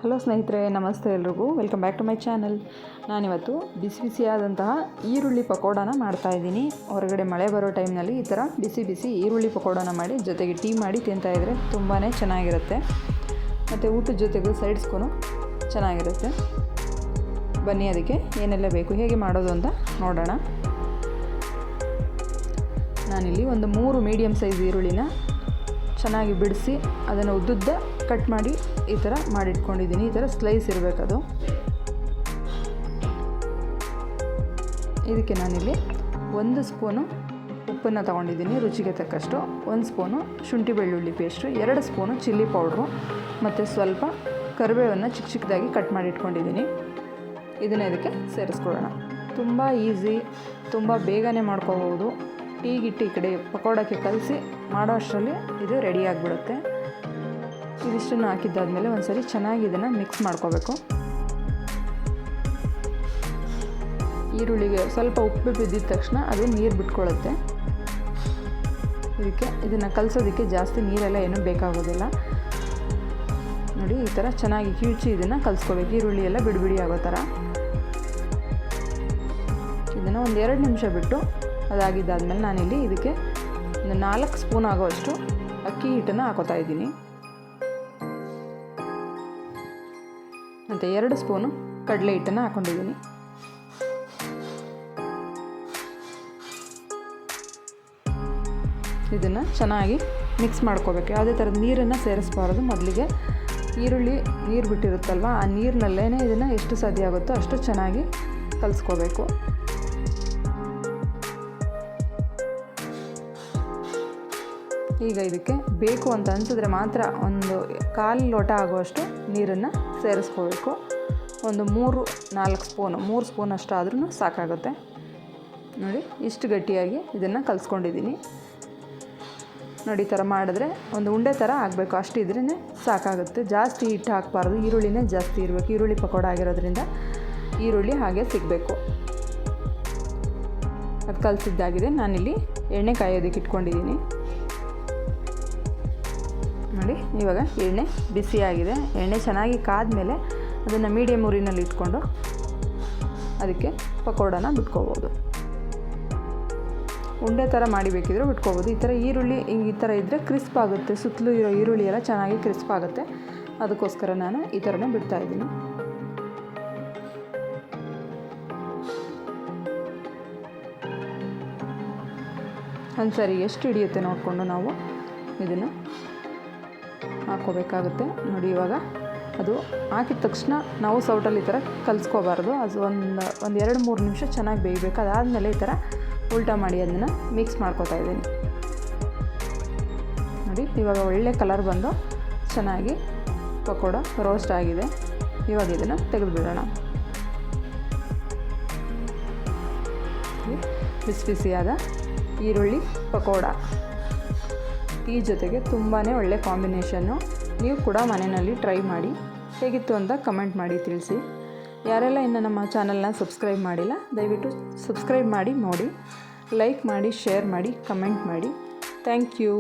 Hello ಸ್ನೇಹಿತರೆ, ನಮಸ್ತೆ ಎಲ್ರಿಗೂ. Welcome back to my channel. ನಾನಿವತ್ತು ಬಿಸಿ ಬಿಸಿಯಾದಂತಹ ಈರುಳ್ಳಿ ಪಕೋಡಾನ ಮಾಡ್ತಾಯಿದ್ದೀನಿ. ಹೊರಗಡೆ ಮಳೆ ಬರೋ ಟೈಮ್ನಲ್ಲಿ ಈ ಥರ ಬಿಸಿ ಬಿಸಿ ಈರುಳ್ಳಿ ಪಕೋಡಾನ ಮಾಡಿ ಜೊತೆಗೆ ಟೀ ಮಾಡಿ ತಿಂತಾಯಿದ್ರೆ ತುಂಬಾ ಚೆನ್ನಾಗಿರುತ್ತೆ. ಮತ್ತು ಊಟದ ಜೊತೆಗೂ ಸೈಡ್ಸ್ಗೂ ಚೆನ್ನಾಗಿರುತ್ತೆ. ಬನ್ನಿ ಅದಕ್ಕೆ ಏನೆಲ್ಲ ಬೇಕು, ಹೇಗೆ ಮಾಡೋದು ಅಂತ ನೋಡೋಣ. ನಾನಿಲ್ಲಿ ಒಂದು 3 ಮೀಡಿಯಮ್ ಸೈಜ್ ಈರುಳ್ಳಿನ ಚೆನ್ನಾಗಿ ಬಿಡಿಸಿ ಅದನ್ನು ಉದ್ದುದ್ದ ಕಟ್ ಮಾಡಿ ಈ ಥರ ಮಾಡಿಟ್ಕೊಂಡಿದ್ದೀನಿ. ಈ ಥರ ಸ್ಲೈಸ್ ಇರಬೇಕದು. ಇದಕ್ಕೆ ನಾನಿಲ್ಲಿ 1 ಸ್ಪೂನು ಉಪ್ಪನ್ನು ತೊಗೊಂಡಿದ್ದೀನಿ, ರುಚಿಗೆ ತಕ್ಕಷ್ಟು. 1 ಸ್ಪೂನು ಶುಂಠಿ ಬೆಳ್ಳುಳ್ಳಿ ಪೇಸ್ಟು, 2 ಸ್ಪೂನು ಚಿಲ್ಲಿ ಪೌಡ್ರು ಮತ್ತು ಸ್ವಲ್ಪ ಕರಿಬೇವನ್ನು ಚಿಕ್ಕ ಚಿಕ್ಕದಾಗಿ ಕಟ್ ಮಾಡಿ ಇಟ್ಕೊಂಡಿದ್ದೀನಿ. ಇದನ್ನು ಇದಕ್ಕೆ ಸೇರಿಸ್ಕೊಳ್ಳೋಣ. ತುಂಬ ಈಸಿ, ತುಂಬ ಬೇಗನೆ ಮಾಡ್ಕೋಬೋದು. ಟೀಗಿಟ್ಟು ಈ ಕಡೆ ಪಕೋಡಕ್ಕೆ ಕಲಸಿ ಮಾಡೋ ಅಷ್ಟರಲ್ಲಿ ಇದು ರೆಡಿ ಆಗಿಬಿಡುತ್ತೆ. ಇದಿಷ್ಟನ್ನು ಹಾಕಿದ್ದಾದಮೇಲೆ ಒಂದು ಸರಿ ಚೆನ್ನಾಗಿ ಇದನ್ನು ಮಿಕ್ಸ್ ಮಾಡ್ಕೋಬೇಕು. ಈರುಳ್ಳಿಗೆ ಸ್ವಲ್ಪ ಉಪ್ಪು ಬಿದ್ದಿದ ತಕ್ಷಣ ಅದು ನೀರು ಬಿಟ್ಕೊಳ್ಳುತ್ತೆ. ಇದನ್ನು ಕಲಸೋದಕ್ಕೆ ಜಾಸ್ತಿ ನೀರೆಲ್ಲ ಏನೂ ಬೇಕಾಗೋದಿಲ್ಲ. ನೋಡಿ, ಈ ಥರ ಚೆನ್ನಾಗಿ ಕಿವುಚಿ ಇದನ್ನು ಕಲಿಸ್ಕೋಬೇಕು. ಈರುಳ್ಳಿ ಎಲ್ಲ ಬಿಡಿ ಆಗೋ ಥರ. ಇದನ್ನು ಒಂದು 2 ನಿಮಿಷ ಬಿಟ್ಟು ಅದಾಗಿದ್ದಾದಮೇಲೆ ನಾನಿಲ್ಲಿ ಇದಕ್ಕೆ ಒಂದು 4 ಸ್ಪೂನ್ ಆಗೋವಷ್ಟು ಅಕ್ಕಿ ಹಿಟ್ಟನ್ನು ಹಾಕೋತಾ ಇದ್ದೀನಿ. ಮತ್ತು 2 ಸ್ಪೂನು ಕಡಲೆ ಹಿಟ್ಟನ್ನು ಹಾಕ್ಕೊಂಡಿದ್ದೀನಿ. ಇದನ್ನು ಚೆನ್ನಾಗಿ ಮಿಕ್ಸ್ ಮಾಡ್ಕೋಬೇಕು. ಯಾವುದೇ ಥರದ ನೀರನ್ನು ಸೇರಿಸ್ಬಾರ್ದು. ಮೊದಲಿಗೆ ಈರುಳ್ಳಿ ನೀರು ಬಿಟ್ಟಿರುತ್ತಲ್ವ, ಆ ನೀರಿನಲ್ಲೇ ಇದನ್ನು ಎಷ್ಟು ಸಾಧ್ಯ ಆಗುತ್ತೋ ಅಷ್ಟು ಚೆನ್ನಾಗಿ ಕಲಿಸ್ಕೋಬೇಕು. ಈಗ ಇದಕ್ಕೆ ಬೇಕು ಅಂತ ಅನಿಸಿದ್ರೆ ಮಾತ್ರ ಒಂದು 1/4 ಲೋಟ ಆಗುವಷ್ಟು ನೀರನ್ನು ಸೇರಿಸ್ಕೋಬೇಕು. ಒಂದು 3-4 ಸ್ಪೂನು, 3 ಸ್ಪೂನ್ ಅಷ್ಟಾದ್ರೂ ಸಾಕಾಗುತ್ತೆ. ನೋಡಿ, ಇಷ್ಟು ಗಟ್ಟಿಯಾಗಿ ಇದನ್ನು ಕಲಿಸ್ಕೊಂಡಿದ್ದೀನಿ. ನೋಡಿ, ಈ ಥರ ಮಾಡಿದ್ರೆ ಒಂದು ಉಂಡೆ ಥರ ಆಗಬೇಕು. ಅಷ್ಟಿದ್ರೇ ಸಾಕಾಗುತ್ತೆ. ಜಾಸ್ತಿ ಹಿಟ್ಟು ಹಾಕಬಾರ್ದು. ಈರುಳ್ಳಿನೇ ಜಾಸ್ತಿ ಇರಬೇಕು. ಈರುಳ್ಳಿ ಪಕೋಡ ಆಗಿರೋದ್ರಿಂದ ಈರುಳ್ಳಿ ಹಾಗೆ ಸಿಗಬೇಕು. ಅದು ಕಲಿಸಿದ್ದಾಗಿದೆ. ನಾನಿಲ್ಲಿ ಎಣ್ಣೆ ಕಾಯೋದಕ್ಕೆ ಇಟ್ಕೊಂಡಿದ್ದೀನಿ. ನೋಡಿ, ಇವಾಗ ಎಣ್ಣೆ ಬಿಸಿಯಾಗಿದೆ. ಎಣ್ಣೆ ಚೆನ್ನಾಗಿ ಕಾದ್ಮೇಲೆ ಅದನ್ನು ಮೀಡಿಯಮ್ ಉರಿನಲ್ಲಿ ಇಟ್ಕೊಂಡು ಅದಕ್ಕೆ ಪಕೋಡಾನ ಬಿಟ್ಕೋಬೋದು. ಉಂಡೆ ಥರ ಮಾಡಿಬೇಕಿದ್ರೆ ಬಿಟ್ಕೋಬೋದು. ಈ ಥರ ಈರುಳ್ಳಿ ಈ ಥರ ಇದ್ದರೆ ಕ್ರಿಸ್ಪ್ ಆಗುತ್ತೆ. ಸುತ್ತಲೂ ಇರೋ ಈರುಳ್ಳಿ ಎಲ್ಲ ಚೆನ್ನಾಗಿ ಕ್ರಿಸ್ಪ್ ಆಗುತ್ತೆ. ಅದಕ್ಕೋಸ್ಕರ ನಾನು ಈ ಥರನೇ ಬಿಡ್ತಾಯಿದ್ದೀನಿ. ಒಂದು ಸರಿ ಎಷ್ಟು ಹಿಡಿಯುತ್ತೆ ನೋಡಿಕೊಂಡು ನಾವು ಇದನ್ನು ಹಾಕ್ಕೋಬೇಕಾಗುತ್ತೆ. ನೋಡಿ, ಇವಾಗ ಅದು ಹಾಕಿದ ತಕ್ಷಣ ನಾವು ಸೌಟಲ್ಲಿ ಈ ಥರ ಕಲಿಸ್ಕೋಬಾರ್ದು. ಅದು ಒಂದು 2-3 ನಿಮಿಷ ಚೆನ್ನಾಗಿ ಬೇಯಬೇಕು. ಅದಾದಮೇಲೆ ಈ ಥರ ಉಲ್ಟಾ ಮಾಡಿ ಅದನ್ನು ಮಿಕ್ಸ್ ಮಾಡ್ಕೋತಾ ಇದ್ದೀನಿ. ನೋಡಿ, ಇವಾಗ ಒಳ್ಳೆ ಕಲರ್ ಬಂದು ಚೆನ್ನಾಗಿ ಪಕೋಡ ರೋಸ್ಟ್ ಆಗಿದೆ. ಇವಾಗ ಇದನ್ನು ತೆಗೆದುಬಿಡೋಣ. ಬಿಸಿ ಬಿಸಿಯಾದ ಈರುಳ್ಳಿ ಪಕೋಡ ಟೀ ಜೊತೆಗೆ ತುಂಬಾ ಒಳ್ಳೆ ಕಾಂಬಿನೇಷನ್ನು. ನೀವು ಕೂಡ ಮನೆಯಲ್ಲಿ ಟ್ರೈ ಮಾಡಿ ಹೇಗಿತ್ತು ಅಂತ ಕಮೆಂಟ್ ಮಾಡಿ ತಿಳಿಸಿ. ಯಾರೆಲ್ಲ ಇನ್ನು ನಮ್ಮ ಚಾನಲ್ನ ಸಬ್ಸ್ಕ್ರೈಬ್ ಮಾಡಿಲ್ಲ, ದಯವಿಟ್ಟು ಸಬ್ಸ್ಕ್ರೈಬ್ ಮಾಡಿ ನೋಡಿ. ಲೈಕ್ ಮಾಡಿ, ಶೇರ್ ಮಾಡಿ, ಕಮೆಂಟ್ ಮಾಡಿ. Thank you.